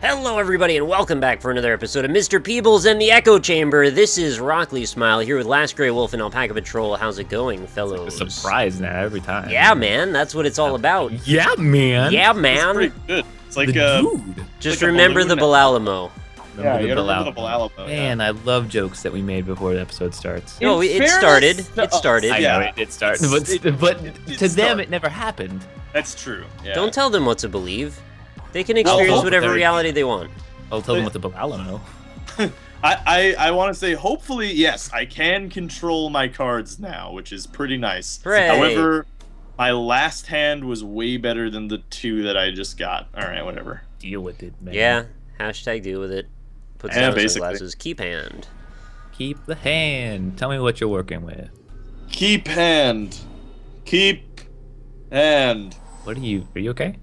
Hello everybody and welcome back for another episode of Mr. Peebles and the Echo Chamber. This is Rockley Smile here with Last Grey Wolf and Alpacapatrol. How's it going, fellows? It's like a surprise now every time. Yeah, man, that's what it's all about. Yeah, man. Yeah, man. It's pretty good. It's like dude. Just like remember the Balalamo. Yeah, you gotta remember the Balalamo. Man, I love jokes that we made before the episode starts. No, it started. It started. I know it started, but to them it never happened. That's true. Yeah. Don't tell them what to believe. They can experience whatever reality they want. I'll tell them what the Balalamo. I want to say, hopefully, yes, I can control my cards now, which is pretty nice. Hooray. However, my last hand was way better than the two that I just got. All right, whatever. Deal with it, man. Yeah, hashtag deal with it. Put Yeah, down basically. sunglasses. Keep hand. Keep the hand. Tell me what you're working with. Keep hand. Keep hand. What are you okay?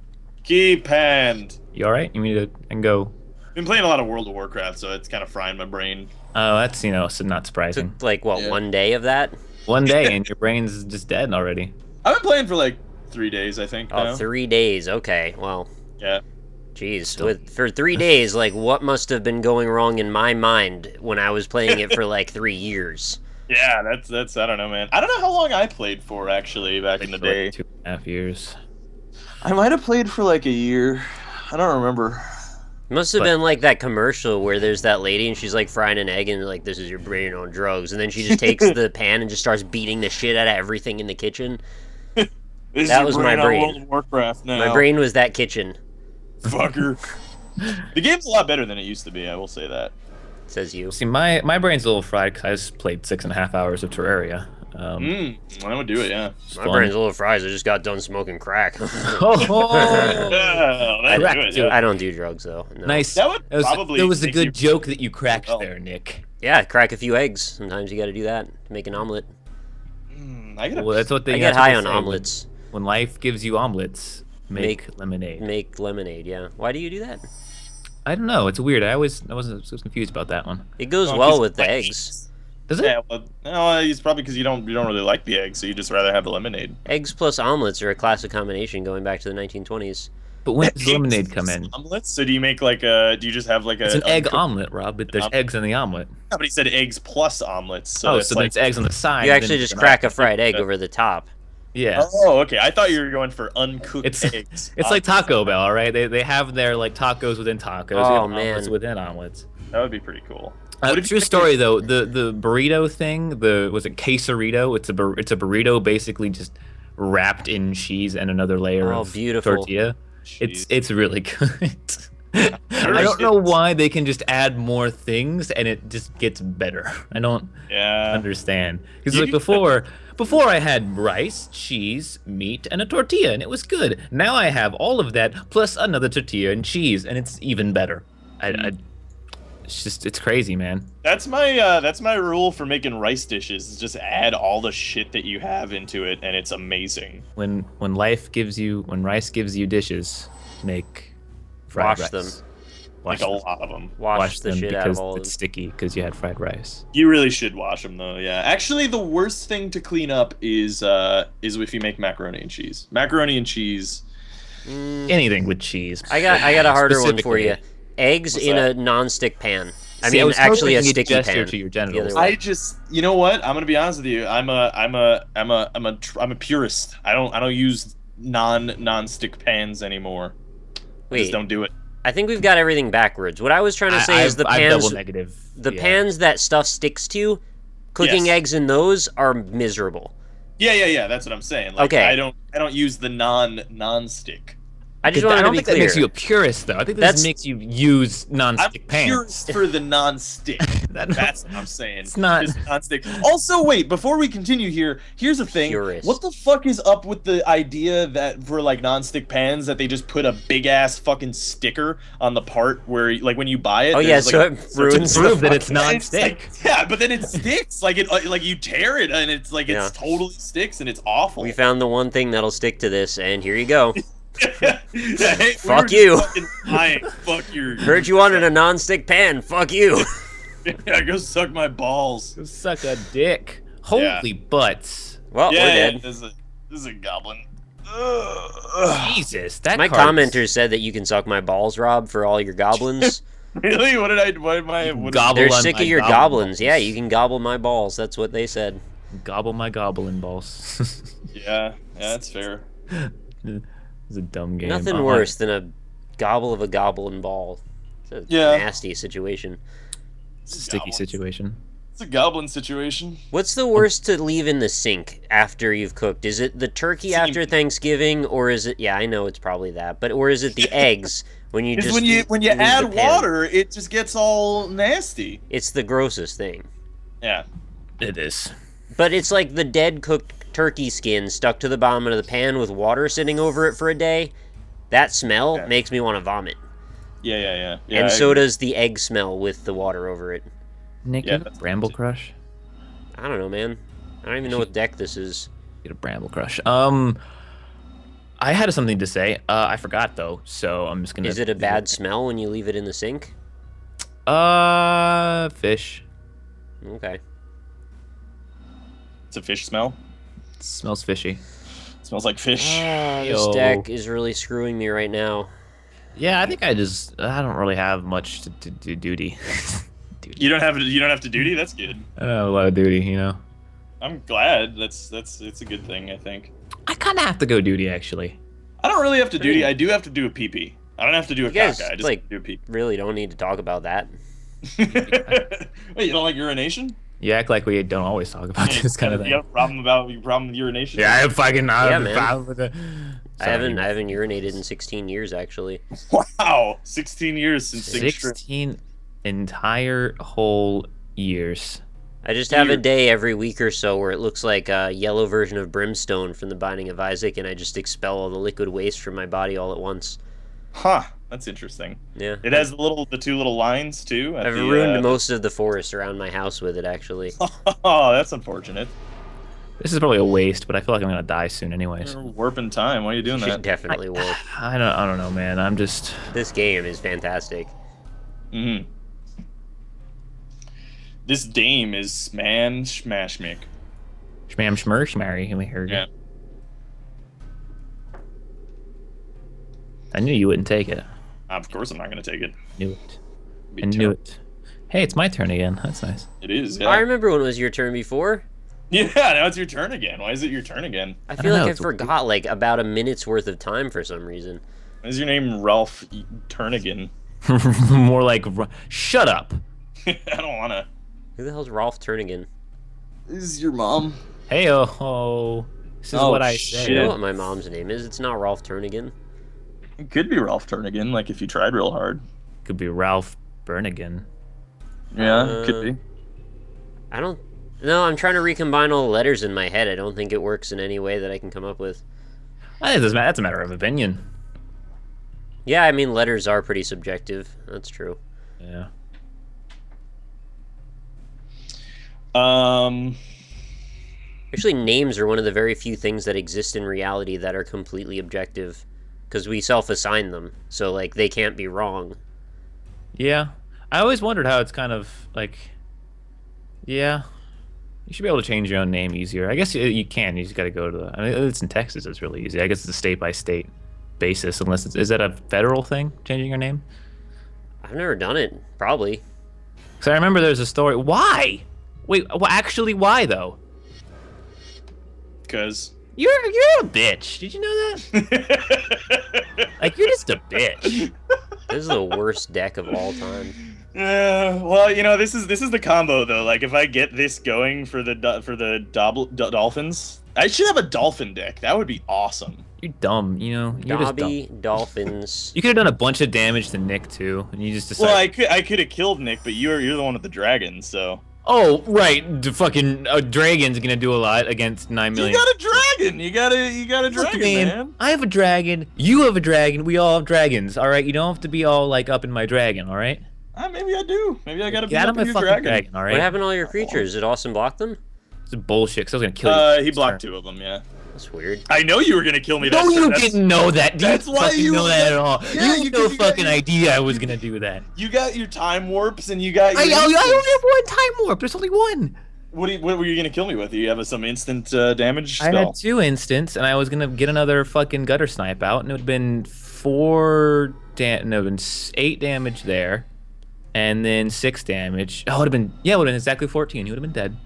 Keep hand. You alright? You need to and go. Been playing a lot of World of Warcraft, so it's kind of frying my brain. Oh, that's, not surprising. Took like, what, Yeah. 1 day of that? One day and your brain's just dead already. I've been playing for like 3 days, I think. Oh, now. 3 days. Okay, well. Yeah. Jeez, for 3 days, like, what must have been going wrong in my mind when I was playing it for like 3 years? Yeah, that's I don't know, man. I don't know how long I played for actually back in the day. Like 2.5 years. I might have played for like a year. I don't remember. It must have been like that commercial where there's that lady and she's like frying an egg and like, this is your brain on drugs, and then she just takes the pan and just starts beating the shit out of everything in the kitchen. That was my brain. World of Warcraft now. My brain was that kitchen, Fucker. The game's a lot better than it used to be, I will say that. says you. See, my brain's a little fried because I just played 6.5 hours of Terraria. I would do it, yeah. My brain's a little fried. I just got done smoking crack. I don't do drugs though. No. Nice. That would probably That was a make good you- joke that you cracked there, Nick. Yeah, crack a few eggs. Sometimes you got to do that to make an omelet. Well, that's what they I get that's what high they on say. omelets. When life gives you omelets, make lemonade. Make lemonade. Yeah. Why do you do that? I don't know. It's weird. I was confused about that one. It goes Oh, well 'cause with the like eggs. Does it? Yeah, well, no, it's probably because you don't really like the egg, so you just rather have the lemonade. Eggs plus omelets are a classic combination going back to the 1920s. But when does lemonade come in? Omelets? So do you make like a? Do you just have like a? It's an egg uncooked- omelet, Rob. But there's eggs in the omelet. No, but he said eggs plus omelets. So it's So like then it's eggs on the side. You then actually it's just an crack a omelet. fried egg over the top. Yeah. Oh, okay. I thought you were going for uncooked eggs. It's like Taco Bell, all right? They have their like tacos within tacos. They Oh, have omelets man. within omelets. That would be pretty cool. What if you True make story though, the burrito thing, was it quesarito? It's a burrito basically just wrapped in cheese and another layer Oh, of beautiful. tortilla. Jeez. It's really good. I don't know why they can just add more things and it just gets better. I don't Yeah. understand. Because You like before I had rice, cheese, meat, and a tortilla, and it was good. Now I have all of that plus another tortilla and cheese, and it's even better. It's crazy, man. That's my rule for making rice dishes. Is just add all the shit that you have into it, and it's amazing. When rice gives you dishes, make fried Wash rice. them. Like a lot of them. Wash the them shit out because of all of it's them. sticky because you had fried rice. You really should wash them though. Yeah. Actually, the worst thing to clean up is if you make macaroni and cheese. Macaroni and cheese. Anything with cheese. I got a harder one for you. Specifically. Eggs What's in that? a non-stick pan. I See, I mean, was actually a hoping you'd sticky gesture pan. to your The other genitals. way. I just, you know what? I'm gonna be honest with you. I'm a purist. I don't use non-stick pans anymore. I Wait, just don't do it. I think we've got everything backwards. What I was trying to say is the I'm pans, double negative. the yeah. pans that stuff sticks to, cooking Yes. eggs in those are miserable. Yeah. That's what I'm saying. Like, Okay. I don't use the non-stick. I just I wanted to don't be think that clear. makes you a purist, though. I think That's- this makes you use I'm non-stick pans. purist for the non-stick. That's what I'm saying. It's not- Just non-stick. Also, wait, before we continue here, here's the thing. Purist. What the fuck is up with the idea that for like non-stick pans that they just put a big ass fucking sticker on the part where like when you buy it? Oh, yeah, there's, so like, it ruins to prove that it's And non-stick. like, yeah, but then it sticks. Like like you tear it and it's like Yeah. it's totally sticks and it's awful. We found the one thing that'll stick to this, and here you go. Hey, we Fuck were just you. fucking lying. Fuck your. Heard you wanted a non-stick pan. Fuck you. Yeah, go suck my balls. Suck a dick. Holy butts. Well, we're Yeah, dead. this is a goblin. Jesus, that My card commenter said that you can suck my balls, Rob, for all your goblins. Really? What did I? What am I? What Gobble They're on sick my of your goblin goblins. balls. Yeah, you can gobble my balls. That's what they said. Gobble my goblin balls. Yeah, that's fair. It's a dumb game. Nothing worse than a gobble of a goblin ball. It's a Yeah. nasty situation. It's a sticky situation. It's a goblin situation. What's the worst to leave in the sink after you've cooked? Is it the turkey after Thanksgiving, or is it? Yeah, I know it's probably that, but or is it the eggs when you just when you leave the add pan? water, it just gets all nasty. It's the grossest thing. Yeah. It is. But it's like the dead cooked turkey skin stuck to the bottom of the pan with water sitting over it for a day. That smell makes me want to vomit. Yeah. And so does the egg smell with the water over it. Nick, Yeah, you have a that's Bramble Crush? I don't know, man. I don't even know what deck this is. Get a Bramble Crush. I had something to say. I forgot though, so I'm just gonna. Is it a bad smell when you leave it in the sink? Fish. Okay. It's a fish smell. It smells fishy. It smells like fish. This Yo. deck is really screwing me right now. Yeah, I think I don't really have much to do duty. You don't have to duty. That's good. I don't have a lot of duty, you know. I'm glad. It's a good thing. I think. I kind of have to go duty actually. I don't really have to duty. I do have to do a pee. I don't have to do a You guys, caca. I just like, have to do a pee. really don't need to talk about that. Wait, you don't like urination? You act like we don't always talk about this kind of thing. You have a problem with urination? Yeah, I have fucking Yeah, man. problem with it. I haven't urinated in 16 years actually. Wow, 16 years since 16 entire whole years. I just have a day every week or so where it looks like a yellow version of Brimstone from The Binding of Isaac, and I just expel all the liquid waste from my body all at once. Huh, that's interesting. Yeah. It has the two little lines too. I've ruined most of the forest around my house with it, actually. Oh, that's unfortunate. This is probably a waste, but I feel like I'm gonna die soon anyways. You're warping time. Why are you doing You should that? definitely warp. I don't know, man. I'm just. This game is fantastic. Mm-hmm. This dame is smash mick. Shmam shmur shmarry. We heard you. Yeah. I knew you wouldn't take it. Of course I'm not gonna take it. Knew it. Be I knew it. Hey, it's my turn again. That's nice. It is. Yeah. I remember when it was your turn before. Yeah. Now it's your turn again. Why is it your turn again? I don't feel like know, I it's a- forgot like about a minute's worth of time for some reason. Why is your name Ralph Turnigan? More like, shut up. I don't wanna. Who the hell's Rolf Turnigan? This is your mom. Hey, oh, this is Oh, what I shit. You know say. what my mom's name is? It's not Rolf Turnigan. It could be Ralph Turnigan, like if you tried real hard. Could be Ralph Burnigan. Yeah, could be. I don't... No, I'm trying to recombine all the letters in my head. I don't think it works in any way that I can come up with. I think that's a matter of opinion. Yeah, I mean, letters are pretty subjective. That's true. Yeah. Actually, names are one of the very few things that exist in reality that are completely objective. Because we self-assign them. So, like, they can't be wrong. Yeah. I always wondered how it's kind of like, yeah, you should be able to change your own name easier. I guess you can. You just got to go to the. I mean, it's in Texas. It's really easy. I guess it's a state-by-state basis. Unless is that a federal thing? Changing your name? I've never done it. Probably. Because I remember there's a story. Why? Wait. Well, actually, why though? Because. You're a bitch. Did you know that? Like you're just a bitch. This is the worst deck of all time. Well, you know, this is the combo though. Like, if I get this going for the dolphins, I should have a dolphin deck. That would be awesome. You're dumb. You know. You're just dumb. Dobby, Dolphins. You could have done a bunch of damage to Nick too, and you just decided. Well, I could have killed Nick, but you're the one with the dragon, so. Oh right, the fucking dragon's gonna do a lot against 9 million. You got a dragon. You got a Look, dragon, man, man. I have a dragon. You have a dragon. We all have dragons. All right. You don't have to be all like up in my dragon. All right. Maybe I do. Maybe I gotta be Get out up of my in your fucking dragon. All right. What happened to all your creatures? Did Austin block them? It's bullshit. Cause I was gonna kill you. He blocked 2 of them. Yeah. That's weird. I know you were gonna kill me. No, that you turn. didn't know that. that's You why fucking you know that at all. Yeah, you you- had no you got- fucking idea I was gonna do that. You got your time warps and you got. Your I only have one time warp. There's only one. What were you gonna kill me with? You have some instant damage I spell? had 2 instants, and I was gonna get another fucking gutter snipe out, and it would have been 4 no, it would have been 8 damage there, and then 6 damage. Oh, it would have been it would have been exactly 14. He would have been dead.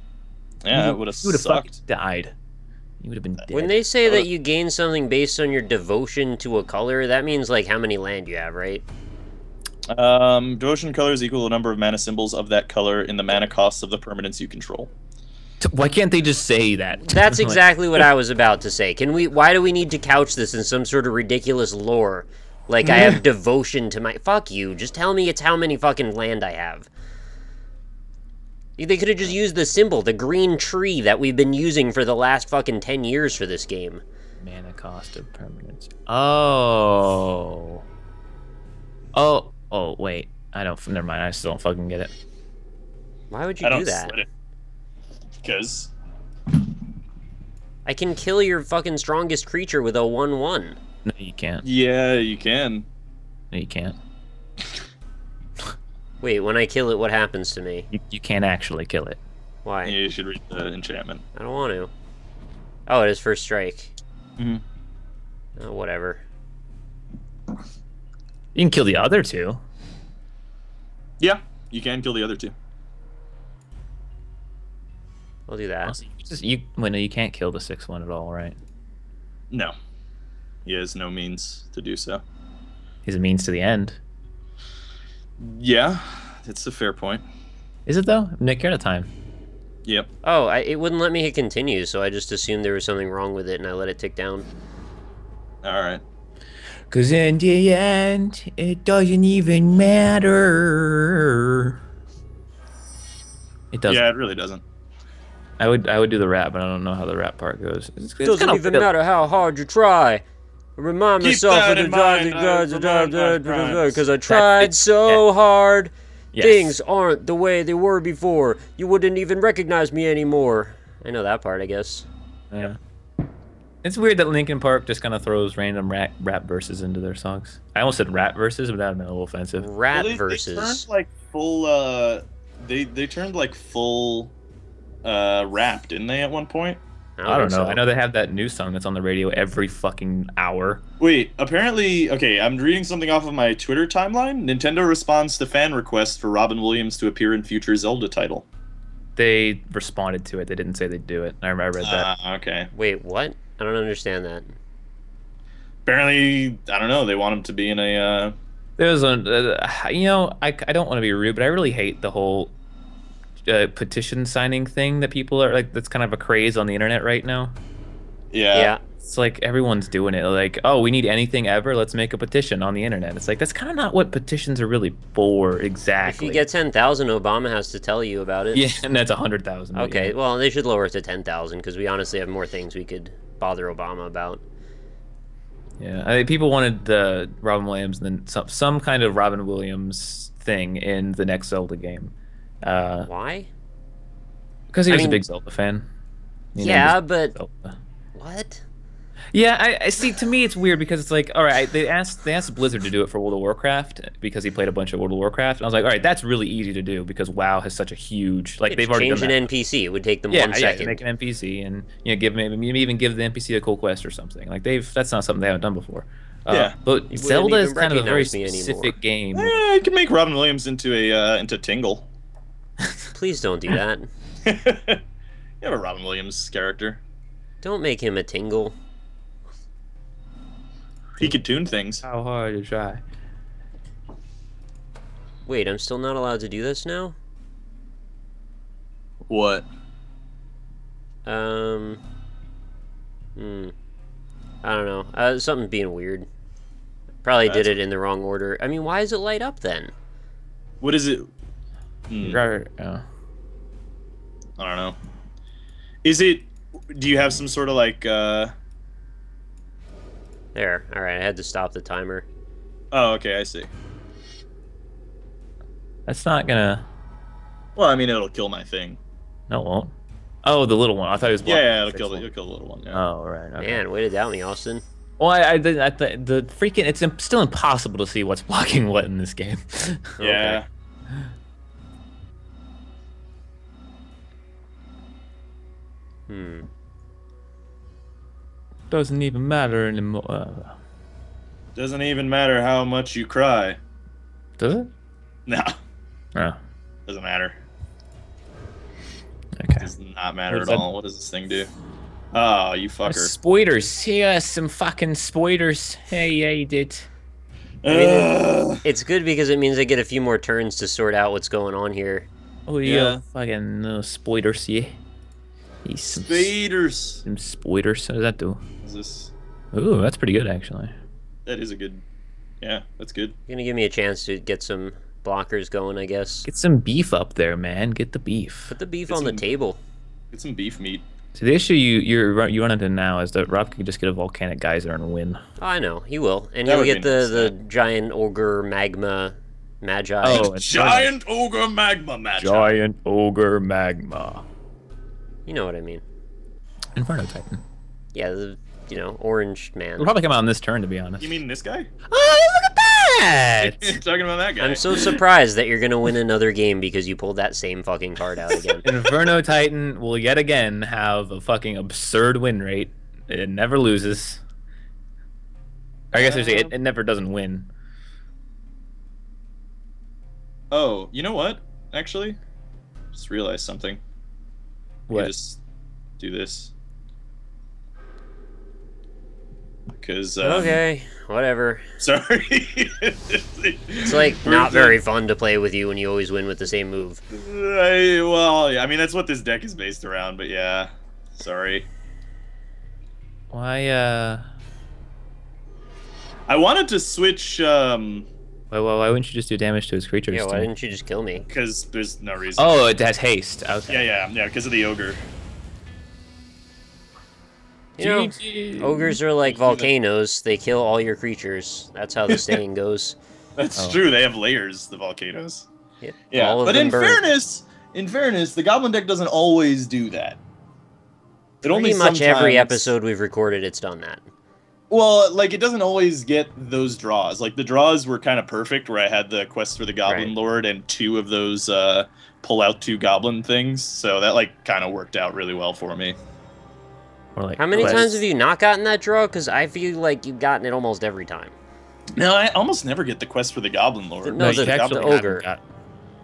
Yeah, it would have He would have fucking sucked. died. He would have been dead. When they say that you gain something based on your devotion to a color, that means like how many land you have, right? Devotion colors equal the number of mana symbols of that color in the mana costs of the permanents you control. Why can't they just say that? That's exactly what I was about to say. Why do we need to couch this in some sort of ridiculous lore? Like I have devotion to my... Fuck you. Just tell me it's how many fucking land I have. They could have just used the symbol, the green tree that we've been using for the last fucking 10 years for this game. Mana cost of permanence. Oh. Oh. Oh, wait. I don't... Never mind. I still don't fucking get it. Why would you do that? Because... I can kill your fucking strongest creature with a 1/1. No, you can't. Yeah, you can. No, you can't. Wait, when I kill it, what happens to me? You can't actually kill it. Why? Yeah, you should read the enchantment. I don't want to. Oh, it is first strike. Mm-hmm. Oh, whatever. You can kill the other 2. Yeah, you can kill the other 2. I'll do that. Well, no, you can't kill the 6/1 at all, right? No. He has no means to do so. He's a means to the end. Yeah, it's a fair point. Is it though? Nick, you're out of time. Yep. Oh, it wouldn't let me hit continue, so I just assumed there was something wrong with it, and I let it tick down. Alright. Cause in the end, it doesn't even matter. It doesn't. Yeah, it really doesn't. I would do the rap, but I don't know how the rap part goes. It's Doesn't even matter how hard you try. Remind Keep myself that of in mind, because I tried so hard. Yes. Things aren't the way they were before. You wouldn't even recognize me anymore. I know that part, I guess. Yeah. It's weird that Linkin Park just kind of throws random rap verses into their songs. I almost said rap verses, but that would have been a little offensive. Rat Well, they versus. turned like full, they turned like full, rap, didn't they, at one point? I don't know. So. I know they have that new song that's on the radio every fucking hour. Wait, apparently, okay, I'm reading something off of my Twitter timeline. Nintendo responds to fan requests for Robin Williams to appear in future Zelda title. They responded to it. They didn't say they'd do it. I read that. Okay. Wait, what? I don't understand that. Apparently, I don't know, they want him to be in a, There's I don't want to be rude, but I really hate the whole petition signing thing that people are like. That's kind of a craze on the internet right now. Yeah. It's like everyone's doing it. Like, oh, we need anything ever. Let's make a petition on the internet. It's like that's kind of not what petitions are really for exactly. If you get 10,000, Obama has to tell you about it. Yeah, and that's 100,000. Okay, Yeah. well, they should lower it to 10,000 because we honestly have more things we could bother Obama about. Yeah, I mean, people wanted Robin Williams and then some kind of Robin Williams thing in the next Zelda game. Why? Because he was mean, a big Zelda fan. Yeah, but Zelda. what? Yeah, I see. To me, it's weird because it's like, all right, they asked Blizzard to do it for World of Warcraft because he played a bunch of World of Warcraft, and I was like, all right, that's really easy to do because WoW has such a huge they've already changed done an that. NPC. It would take them 1 Yeah, second. make an NPC and maybe even give the NPC a cool quest or something. Like that's not something they haven't done before. Yeah. But Zelda is even kind of a very recognize me anymore. specific game. you can make Robin Williams into into Tingle. Please don't do that. You have a Robin Williams character. Don't make him a tingle. He could tune things. How hard to try? Wait, I'm still not allowed to do this now? What? I don't know. Something being weird. Probably did it in the wrong order. I mean, why does it light up then? What is it? Right. I don't know. Is it? Do you have some sort of like? There. Alright, I had to stop the timer. Oh, okay, I see. That's not gonna. Well, I mean, it'll kill my thing. No, it won't. Oh, the little one. I thought it was. Yeah, it'll kill the little one. Yeah. Oh, right. Okay. Man, way to doubt me, Austin. Well, the freaking. It's still impossible to see what's blocking what in this game. Yeah. Hmm. Doesn't even matter anymore. Doesn't even matter how much you cry. Does it? No, Oh, doesn't matter. okay. Does not matter What at does that- all. What does this thing do? Oh, you fucker. Spoilers. Yeah, some fucking spoilers. Hey, yeah, you did. Ugh. It's good because it means I get a few more turns to sort out what's going on here. Oh, yeah. Fucking spoilers, yeah. He's some, Spaders. some spoilers. What does that do? Is this? Ooh, that's pretty good, actually. That is a good. Yeah, that's good. Gonna give me a chance to get some blockers going, I guess. Get some beef up there, man. Get the beef. Put the beef Get on the some- table. Get some beef meat. So the issue you run into now is that Rob could just get a volcanic geyser and win. Oh, I know, he will. And That he'll would get be nice, the giant ogre magma magi. Oh, it's Giant ogre magma match. Giant ogre magma. You know what I mean. Inferno Titan. Yeah, orange man. It'll probably come out on this turn, to be honest. You mean this guy? Oh, look at that! You're talking about that guy. I'm so surprised that you're gonna win another game because you pulled that same fucking card out again. Inferno Titan will yet again have a fucking absurd win rate. It never loses. Or I guess there's it never doesn't win. Oh, you know what? Actually, just realized something. You What? just do this. Because Okay, whatever. sorry. It's like not very fun to play with you when you always win with the same move. Well, yeah, I mean that's what this deck is based around, but yeah. Sorry. Why, I wanted to switch why wouldn't you just do damage to his creatures? Yeah, why too? didn't you just kill me? because there's no reason. Oh, it has haste. Okay. Yeah, because of the ogre. You know, GG. ogres are like volcanoes. They kill all your creatures. That's how the saying goes. That's Oh. true. They have layers, the volcanoes. Yep, Yeah, all of but them in burn. fairness, the goblin deck doesn't always do that. It only Pretty much every sometimes- episode we've recorded, it's done that. Well, like it doesn't always get those draws. Like the draws were kind of perfect, where I had the quest for the Goblin Right. Lord and two of those pull out two goblin things. So that like kind of worked out really well for me. Or like How many quests. times have you not gotten that draw? Because I feel like you've gotten it almost every time. No, I almost never get the quest for the Goblin Lord. No, you the actually ogre. haven't got-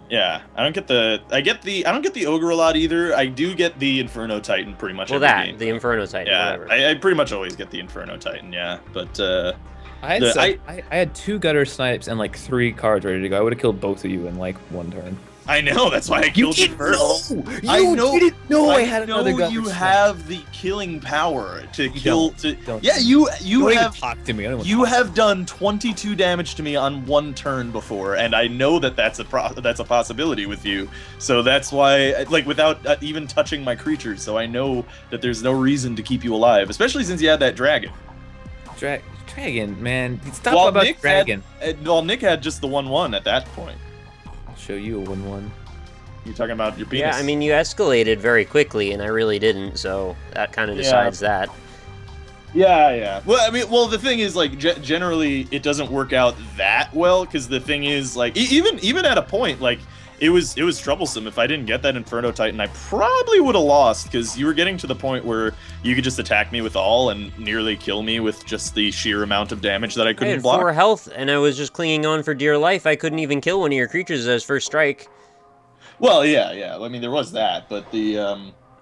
Yeah, I don't get the ogre a lot either. I do get the Inferno Titan pretty much Well, every game. the Inferno Titan, Yeah, whatever. I pretty much always get the Inferno Titan. Yeah, but I had, The- I had 2 gutter snipes and like 3 cards ready to go. I would have killed both of you in like 1 turn. I know that's why I killed you first. You I know. didn't know I I had know another gutter you snipe. have the killing power to kill. Don't. Yeah, you Don't even have. talk to me. I don't You have done 22 damage to me on 1 turn before, and I know that that's a possibility with you. So that's why, like, without even touching my creatures, so I know that there's no reason to keep you alive, especially since you had that dragon. Dragon, man. Stop Well, about Nick dragon. Well, Nick had just the 1/1 at that point. I'll show you a 1/1. You talking about your penis? Yeah, I mean, you escalated very quickly, and I really didn't, so that kind of Yeah. decides that. Yeah. Well, I mean, the thing is, like, generally, it doesn't work out that well, because the thing is, like, even at a point, like, it was troublesome. If I didn't get that Inferno Titan, I probably would have lost, because you were getting to the point where you could just attack me with all and nearly kill me with just the sheer amount of damage that I I couldn't had block. 4 health, and I was just clinging on for dear life. I couldn't even kill one of your creatures as first strike. Well, yeah. I mean, there was that, but the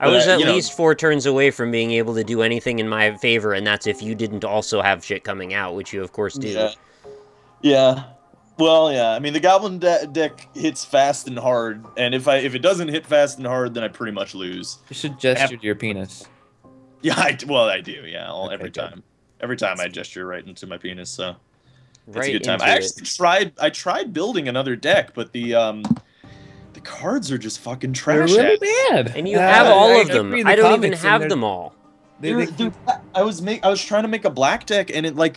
I was at you know, least 4 turns away from being able to do anything in my favor, and that's if you didn't also have shit coming out, which you of course do. Yeah. Well, yeah. I mean, the Goblin deck hits fast and hard, and if it doesn't hit fast and hard, then I pretty much lose. You should gesture to your penis. Yeah, I do. Yeah, Okay, every good. time. Every time I gesture right into my penis, so it's Right a good time. into I it. actually tried building another deck, but the cards are just fucking trash. They're really ass. bad. And you have all of them. agree, the I don't even comics and have they're- them all. they- I was trying to make a black deck, and it like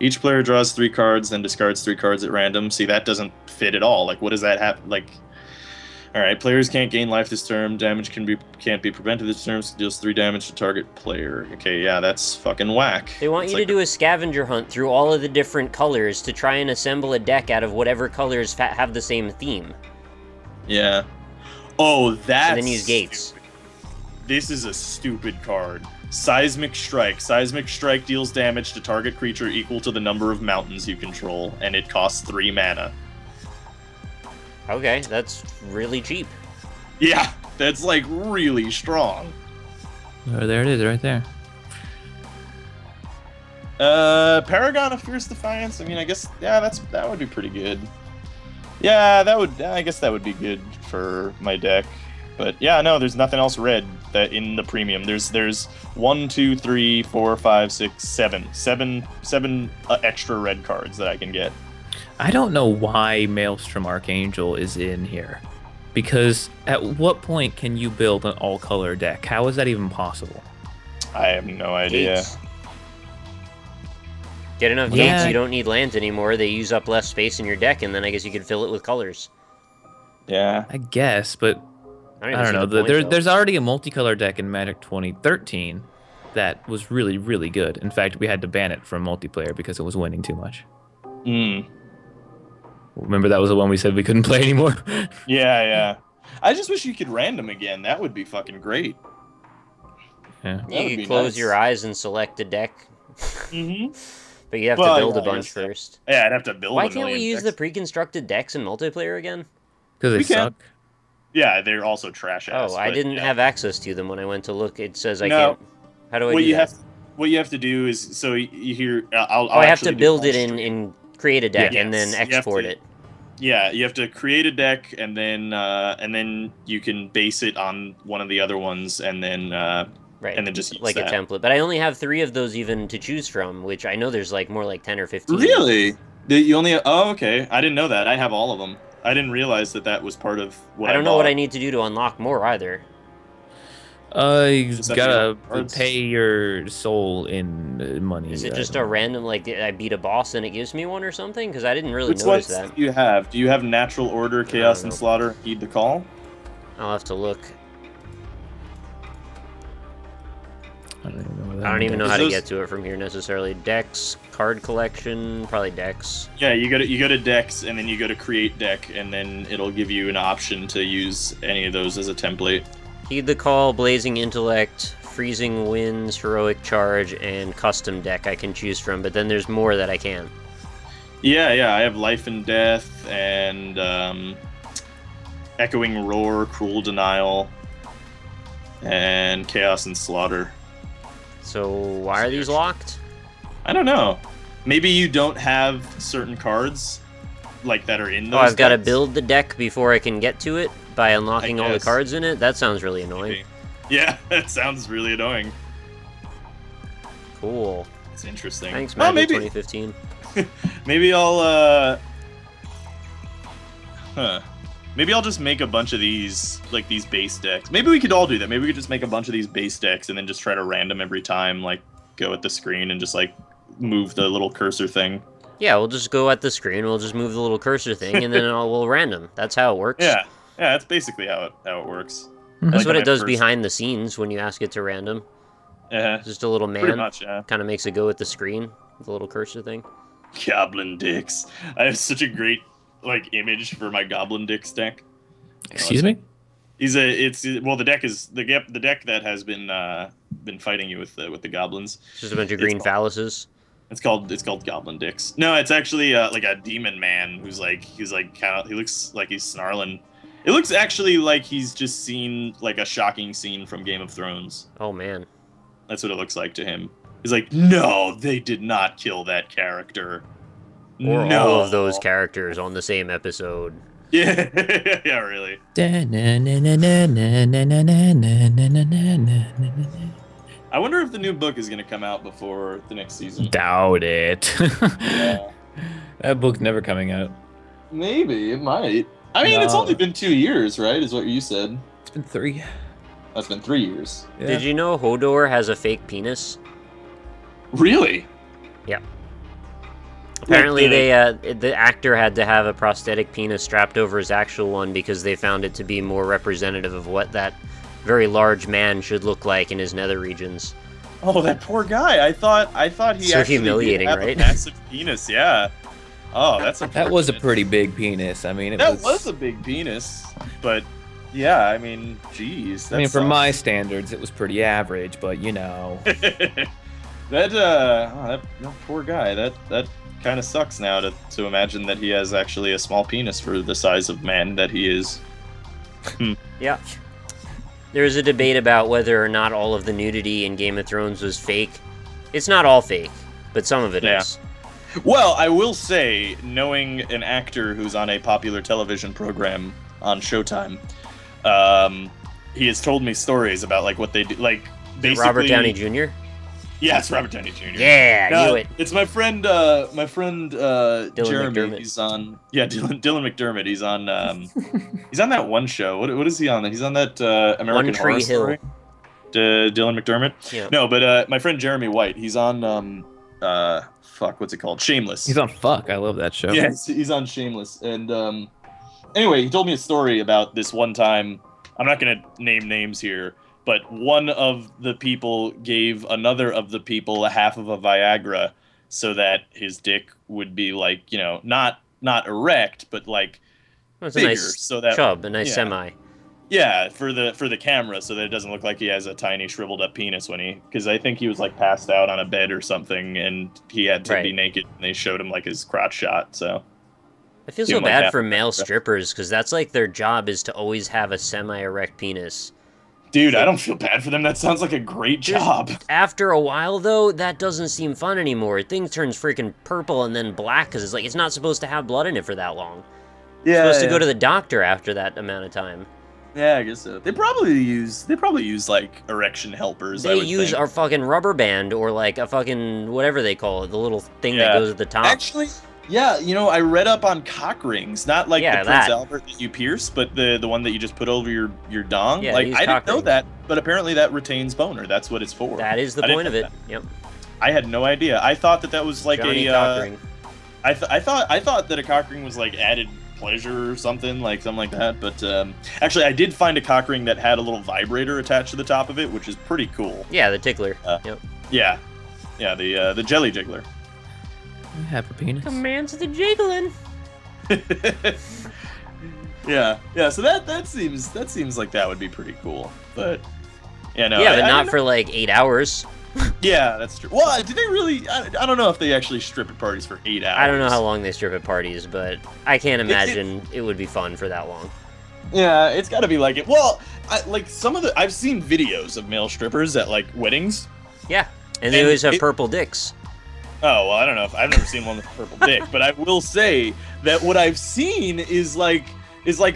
Each player draws 3 cards, then discards 3 cards at random. See, that doesn't fit at all. Like, what does that have? Like, all right, players can't gain life this turn. Damage can't be prevented this turn. So deals 3 damage to target player. Okay, yeah, that's fucking whack. They want you to do a scavenger hunt through all of the different colors to try and assemble a deck out of whatever colors have the same theme. Yeah. Oh, that's... And then use gates. This is a stupid card. Seismic Strike. Seismic Strike deals damage to target creature equal to the number of mountains you control, and it costs 3 mana. Okay, that's really cheap. Yeah, that's like really strong. Oh, there it is, right there. Paragon of Fierce Defiance. I mean, I guess that would be pretty good. Yeah, I guess that would be good for my deck. But yeah, no, there's nothing else red that in the premium. There's 1, 2, 3, 4, 5, 6, 7 extra red cards that I can get. I don't know why Maelstrom Archangel is in here. Because at what point can you build an all-color deck? How is that even possible? I have no idea. Gates. Get enough gates, you don't need lands anymore. They use up less space in your deck, and then I guess you could fill it with colors. Yeah. I guess, but I don't know. There's already a multicolor deck in Magic 2013 that was really, really good. In fact, we had to ban it from multiplayer because it was winning too much. Remember that was the one we said we couldn't play anymore? Yeah. I just wish you could random again. That would be fucking great. Yeah. You could close your eyes and select a deck. Mm-hmm. But you have to build a bunch first. Yeah, I'd have to build. Why can't we use the pre-constructed decks in multiplayer again? Because they suck. Yeah, they're also trash ass. Oh, I didn't have access to them when I went to look. It says I No. can't. How do I do that? What you have to do is, so you hear. I have to build it in create a deck and then export it. Yeah, you have to create a deck and then you can base it on one of the other ones and then right. And then just use like that. a template. But I only have 3 of those even to choose from, which I know there's like more like 10 or 15. Really? You only have, oh, okay. I didn't know that. I have all of them. I didn't realize that was part of what I don't know what I need to do to unlock more either. You gotta pay your soul in money. Is it just a random, like, I beat a boss and it gives me one or something? Because I didn't really Which notice ones that. do you have? Do you have Natural Order, Chaos and Slaughter, Heed the Call? I'll have to look. I don't even know how to get to it from here necessarily. Decks, card collection, probably decks. Yeah, you go to decks and then you go to create deck and then it'll give you an option to use any of those as a template. Heed the Call, Blazing Intellect, Freezing Winds, Heroic Charge, and Custom Deck I can choose from, but then there's more that I can. Yeah, I have Life and Death and Echoing Roar, Cruel Denial, and Chaos and Slaughter. So why are these locked? I don't know. Maybe you don't have certain cards like that are in those. Oh, I've got to decks. build the deck before I can get to it by unlocking all the cards in it? That sounds really annoying. Maybe. Yeah, that sounds really annoying. Cool. It's interesting. Thanks, Magic 2015. Maybe I'll maybe I'll just make a bunch of these, like, these base decks. Maybe we could all do that. Maybe we could just make a bunch of these base decks and then just try to random every time, like, go at the screen and just, like, move the little cursor thing. Yeah, we'll just go at the screen, we'll just move the little cursor thing, and then we'll random. That's how it works. Yeah, that's basically how it works. That's what it does behind the scenes when you ask it to random. Just a little man. Pretty much, yeah. Kind of makes it go at the screen, the little cursor thing. Goblin dicks. I have such a great, like, image for my Goblin dicks deck. Excuse me? The deck is the deck that has been fighting you with the goblins. It's just a bunch of green phalluses. It's called Goblin dicks. No, it's actually like a demon man he looks like he's snarling. It looks actually like he's just seen like a shocking scene from Game of Thrones. Oh man. That's what it looks like to him. He's like, no, they did not kill that character. Or all of those characters on the same episode. Yeah, yeah, really. I wonder if the new book is going to come out before the next season. Doubt it. Yeah. That book's never coming out. Maybe, it might. I mean, it's only been 2 years, right, is what you said. It's been 3. That's been 3 years. Yeah. Did you know Hodor has a fake penis? Really? Yeah. Apparently, the actor had to have a prosthetic penis strapped over his actual one because they found it to be more representative of what that very large man should look like in his nether regions. Oh, that poor guy! I thought he so actually humiliating, did have right? a massive penis. Yeah. Oh, that's that was a pretty big penis. I mean, that was a big penis, but yeah, I mean, geez. I mean, for my standards, it was pretty average, but you know. that poor guy. That kind of sucks now to imagine that he has actually a small penis for the size of man that he is. Yeah. There's a debate about whether or not all of the nudity in Game of Thrones was fake. It's not all fake, but some of it is. Well, I will say, knowing an actor who's on a popular television program on Showtime, he has told me stories about like what they do, like basically Robert Downey Jr. Yeah, it's Robert Downey Jr. Yeah, I knew it. It's my friend Jeremy. McDermott. He's on Dylan McDermott. He's on he's on that one show. What is he on? He's on that American Horror Story. Dylan McDermott. Yeah. No, but my friend Jeremy White. He's on what's it called? Shameless. He's on Fuck. I love that show. Yeah, he's on Shameless. And anyway, he told me a story about this one time. I'm not gonna name names here. But one of the people gave another of the people a half of a Viagra so that his dick would be like, you know, not erect, but like it's bigger, a nice so that chub, a nice semi. Yeah, for the camera, so that it doesn't look like he has a tiny shriveled up penis because I think he was like passed out on a bed or something, and he had to be naked, and they showed him like his crotch shot. So I feel so bad for male strippers because that's like their job is to always have a semi-erect penis. Dude, I don't feel bad for them. That sounds like a great job. After a while, though, that doesn't seem fun anymore. Thing turns freaking purple and then black because it's like it's not supposed to have blood in it for that long. Yeah, You're supposed to go to the doctor after that amount of time. Yeah, I guess so. They probably use like erection helpers. They use our fucking rubber band or like a fucking whatever they call it, the little thing that goes at the top. Actually, yeah, you know, I read up on cock rings, not like the Prince Albert that you pierce, but the one that you just put over your dong. Yeah, like I didn't know rings. that, but apparently that retains boner. That's what it's for. That is the point of it. Yep. I had no idea. I thought that was like Johnny cock ring. I thought that a cock ring was like added pleasure or something like that. But actually, I did find a cock ring that had a little vibrator attached to the top of it, which is pretty cool. Yeah, the tickler. Yep. Yeah, the jelly jiggler. I have a penis. Commands the jiggling. yeah. So that seems like that would be pretty cool. But yeah, no. Yeah, but not for like 8 hours. Yeah, that's true. Well, did they really? I don't know if they actually strip at parties for 8 hours. I don't know how long they strip at parties, but I can't imagine it would be fun for that long. Yeah, it's got to be like it. Well, I've seen videos of male strippers at like weddings. Yeah, and they always have purple dicks. Oh, well, I don't know. I've never seen one with a purple dick, but I will say that what I've seen is like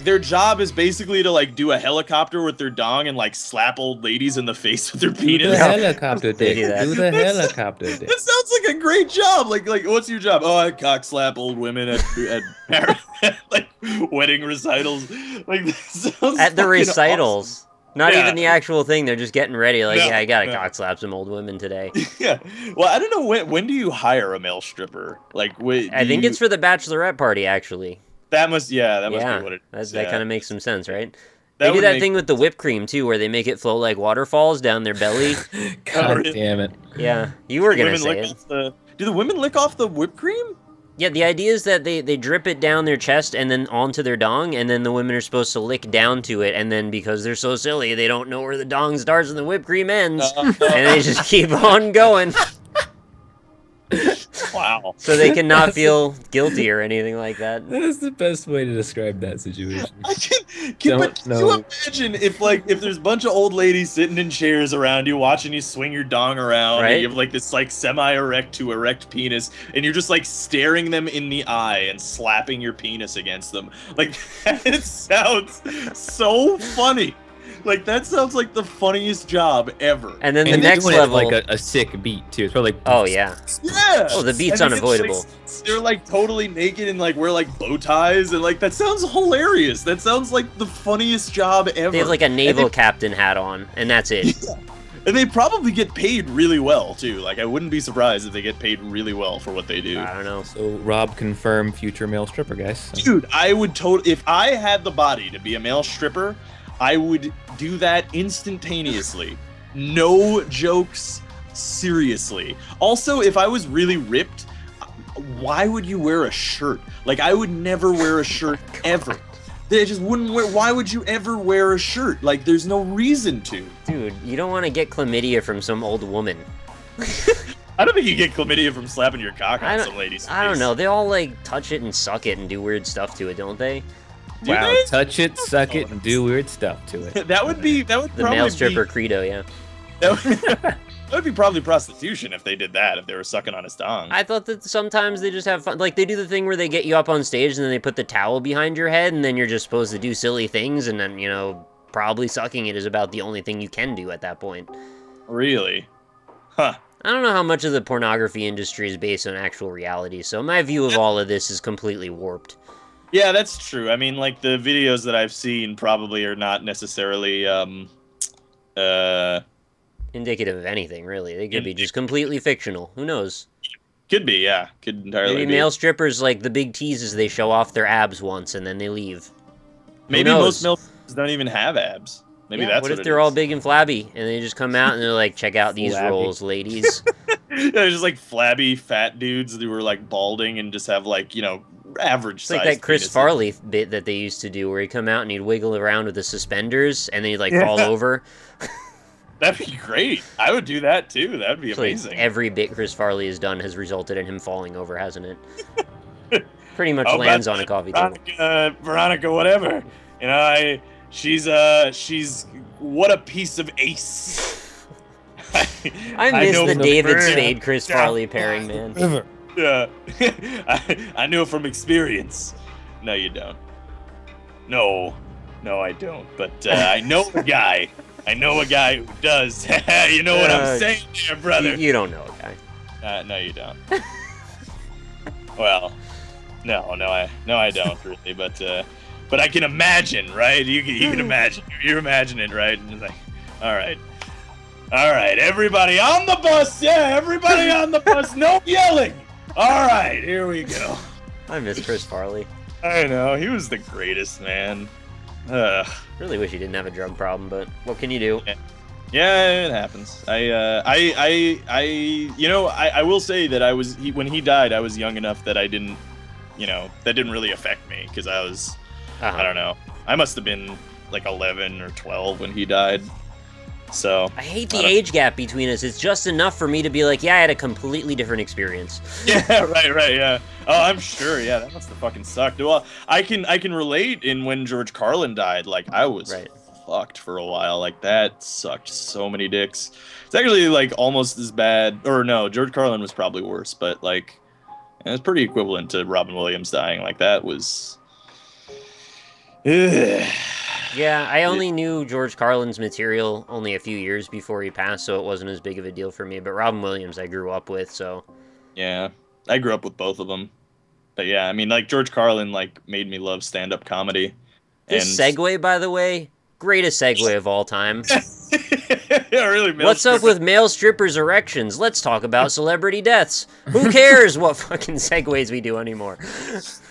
their job is basically to like do a helicopter with their dong and like slap old ladies in the face with their penis. Do the helicopter dick. Do the helicopter dick. That sounds like a great job. Like what's your job? Oh, I cock slap old women at like wedding recitals. Like that sounds at the recitals. Awesome. Not even the actual thing. They're just getting ready. Like, I gotta cock slap some old women today. Yeah. Well, I don't know when do you hire a male stripper? Like, I think it's for the bachelorette party. Actually, that must be what it is. That kind of makes some sense, right? They do that thing with the whipped cream too, where they make it flow like waterfalls down their belly. God damn it! Yeah, you were gonna say it. Do the women lick off the whipped cream? Yeah, the idea is that they drip it down their chest and then onto their dong, and then the women are supposed to lick down to it, and then because they're so silly, they don't know where the dong starts and the whipped cream ends, and they just keep on going. Wow. So they cannot feel guilty or anything like that. That is the best way to describe that situation. Can you imagine if there's a bunch of old ladies sitting in chairs around you watching you swing your dong around, right? And you have like this like semi-erect to erect penis, and you're just like staring them in the eye and slapping your penis against them. Like it sounds so funny. Like that sounds like the funniest job ever. And then the next level, like a sick beat too. It's probably like oh yeah. Oh, the beat's unavoidable. They're like totally naked and like wear like bow ties and like that sounds hilarious. That sounds like the funniest job ever. They have like a naval captain hat on, and that's it. And they probably get paid really well too. Like I wouldn't be surprised if they get paid really well for what they do. I don't know. So Rob confirmed future male stripper, guys. Dude, I would if I had the body to be a male stripper, I would do that instantaneously. No jokes, seriously. Also, if I was really ripped, why would you wear a shirt? Like I would never wear a shirt ever. They just wouldn't wear. Why would you ever wear a shirt? Like, there's no reason to. Dude, you don't want to get chlamydia from some old woman. I don't think you get chlamydia from slapping your cock on some lady's face. I don't know. They all, like, touch it and suck it and do weird stuff to it, don't they? Wow, touch it, suck it, and do weird stuff to it. That would the probably male stripper credo, yeah. That would be probably prostitution if they did that, if they were sucking on his tongue. I thought that sometimes they just have fun. Like, they do the thing where they get you up on stage and then they put the towel behind your head and then you're just supposed to do silly things and then, you know, probably sucking it is about the only thing you can do at that point. Really? Huh. I don't know how much of the pornography industry is based on actual reality, so my view of all of this is completely warped. Yeah, that's true. I mean, like, the videos that I've seen probably are not necessarily, indicative of anything, really. They could be just completely fictional. Who knows? Could be, yeah. Could entirely Maybe be. male strippers, like, the big tease is they show off their abs once and then they leave. Maybe most male strippers don't even have abs. Maybe that's what if they're all big and flabby and they just come out and they're like, check out these rolls, ladies. Yeah, they're just like flabby, fat dudes who were like balding and just have like, you know, average size. It's like that Chris Farley bit that they used to do where he'd come out and he'd wiggle around with the suspenders and then he'd like fall over. That'd be great. I would do that too. That'd be amazing. Like every bit Chris Farley has done has resulted in him falling over, hasn't it? Pretty much lands on a coffee table. Veronica, whatever. You know, she's what a piece of ace. I miss the David Spade Chris Farley pairing, man. Yeah. I knew it from experience. No, you don't. No, I don't. But I know a guy. I know a guy who does. You know what I'm saying there, brother? You don't know a guy. No, you don't. Well, no, I don't really. But I can imagine, right? You can imagine. You imagine it, right? And it's like, all right, everybody on the bus. Yeah, everybody on the bus. No yelling. All right, here we go. I miss Chris Farley. I know, he was the greatest, man. Really wish he didn't have a drug problem, but what can you do? Yeah, it happens. I will say that when he died, I was young enough that I didn't, that didn't really affect me because I was, I don't know, I must have been like 11 or 12 when he died. So I hate the age gap between us. It's just enough for me to be like, yeah, I had a completely different experience. Yeah, right, yeah. Oh, I'm sure. Yeah, that must have fucking sucked. Well, I can relate in when George Carlin died. Like, I was fucked for a while. Like, that sucked so many dicks. It's actually like almost as bad. Or no, George Carlin was probably worse, but like, it was pretty equivalent to Robin Williams dying. Like, that was. Yeah, I only knew George Carlin's material only a few years before he passed, so it wasn't as big of a deal for me. But Robin Williams I grew up with, so... Yeah, I grew up with both of them. But yeah, I mean, like, George Carlin, like, made me love stand-up comedy. This segue, by the way, greatest segue of all time. Yeah, really. What's up with male strippers' erections? Let's talk about celebrity deaths. Who cares what fucking segues we do anymore?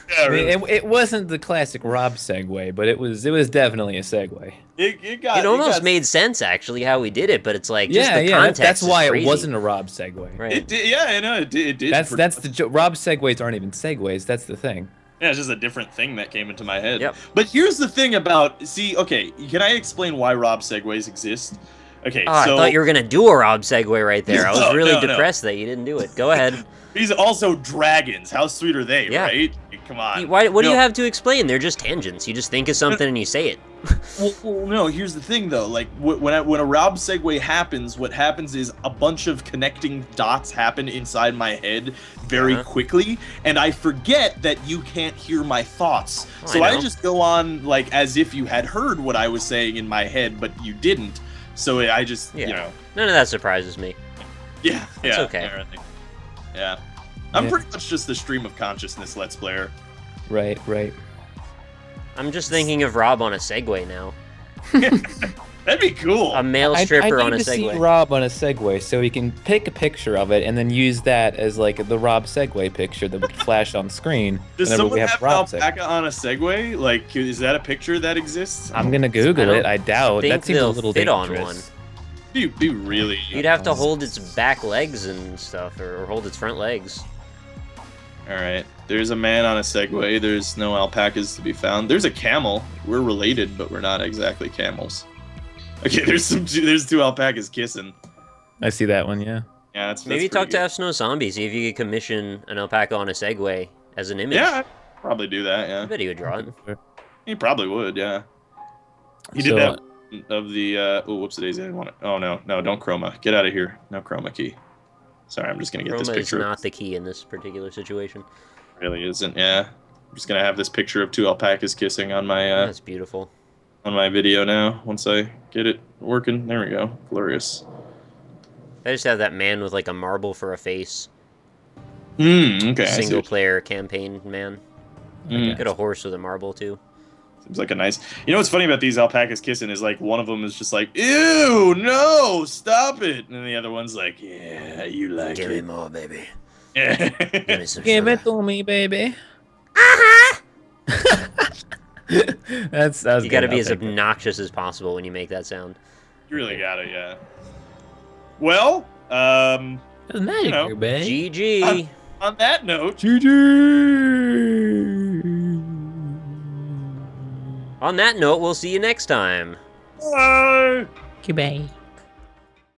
Yeah, really. I mean, it wasn't the classic Rob segue, but it was definitely a segue. It almost made sense, actually, how we did it, but it's like, just the context that's why crazy. It wasn't a Rob segue. Right. It did, yeah, I know, it did. That's the joke. Rob segues aren't even segues, that's the thing. Yeah, it's just a different thing that came into my head. Yep. But here's the thing about, okay, can I explain why Rob segues exist? Okay, I thought you were going to do a Rob segue right there. I was really depressed that you didn't do it. Go ahead. These also dragons. How sweet are they, right? Come on. What do you have to explain? They're just tangents. You just think of something and you say it. Well, no, here's the thing, though. Like, when a Rob segue happens, what happens is a bunch of connecting dots happen inside my head very quickly, and I forget that you can't hear my thoughts. So I just go on, like, as if you had heard what I was saying in my head, but you didn't. So I just, None of that surprises me. Yeah, it's okay. Apparently. Yeah. I'm pretty much just the stream of consciousness Let's Player. Right. I'm just thinking of Rob on a Segway now. That'd be cool. A male stripper I on a need to see Segway. Rob on a Segway so he can pick a picture of it and then use that as like the Rob Segway picture that we can flash on screen Does whenever someone we have have Rob alpaca Segway. on a Segway? Like, is that a picture that exists? I'm gonna Google I it. I doubt. think That seems a they'll little fit on dangerous. Be really. You'd have to hold its back legs and stuff, or hold its front legs. All right. There's a man on a Segway. There's no alpacas to be found. There's a camel. We're related, but we're not exactly camels. Okay, there's two alpacas kissing. I see that one. Yeah. Yeah, that's Maybe pretty talk to good. F Snow Zombie, see if you could commission an alpaca on a Segway as an image. Yeah, I'd probably do that. I Yeah, bet he would draw it. he probably would. Yeah, he So, did that of the. Oh, whoops, daisy! I didn't want it. Oh no, don't chroma. Get out of here. No chroma key. Sorry, I'm just gonna get this Chroma is picture. not the key in this particular situation. Really isn't. Yeah, I'm just gonna have this picture of two alpacas kissing on my That's beautiful. on my video now. Once I get it working, there we go. Glorious. I just have that man with like a marble for a face. Okay. I see Single what- player campaign man. Mm. Get a horse with a marble too. Seems like a nice. You know what's funny about these alpacas kissing is like one of them is just like, ew, no, stop it, and the other one's like, yeah, you like Give me it. more, baby. Yeah. Give me some give sugar. it to me, baby. That's You gotta be as obnoxious. obnoxious as possible when you make that sound. You really gotta, yeah. Well, Magic, you know, GG. on that note, On that note, we'll see you next time. bye. Goodbye.